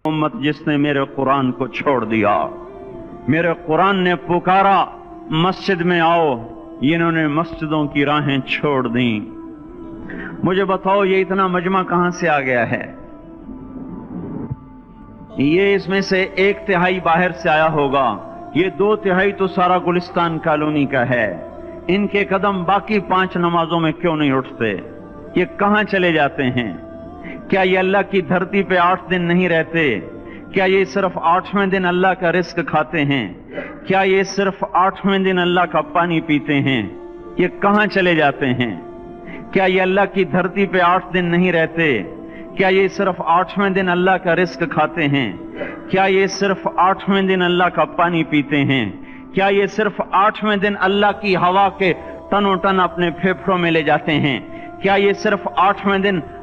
उम्मत जिसने मेरे कुरान को छोड़ दिया। मेरे कुरान ने पुकारा मस्जिद में आओ, इन्होंने मस्जिदों की राहें छोड़ दी। मुझे बताओ ये इतना मजमा कहां से आ गया है? ये इसमें से 1/3 बाहर से आया होगा, ये 2/3 तो सारा गुलिस्तान कॉलोनी का है। इनके कदम बाकी 5 नमाजों में क्यों नहीं उठते? ये कहां चले जाते हैं? क्या ये अल्लाह की धरती पे 8 दिन नहीं रहते? क्या ये सिर्फ 8वें दिन अल्लाह का रिस्क खाते हैं? क्या ये सिर्फ 8वें दिन अल्लाह का पानी पीते हैं? ये कहां चले जाते हैं? क्या ये अल्लाह की धरती पे 8 दिन नहीं रहते? क्या ये सिर्फ 8वें दिन अल्लाह का रिस्क खाते हैं? क्या ये सिर्फ 8वें दिन अल्लाह का पानी पीते हैं? क्या ये सिर्फ 8वें दिन अल्लाह की हवा के तनों टन अपने फेफड़ों में ले जाते हैं? क्या ये सिर्फ 8वें दिन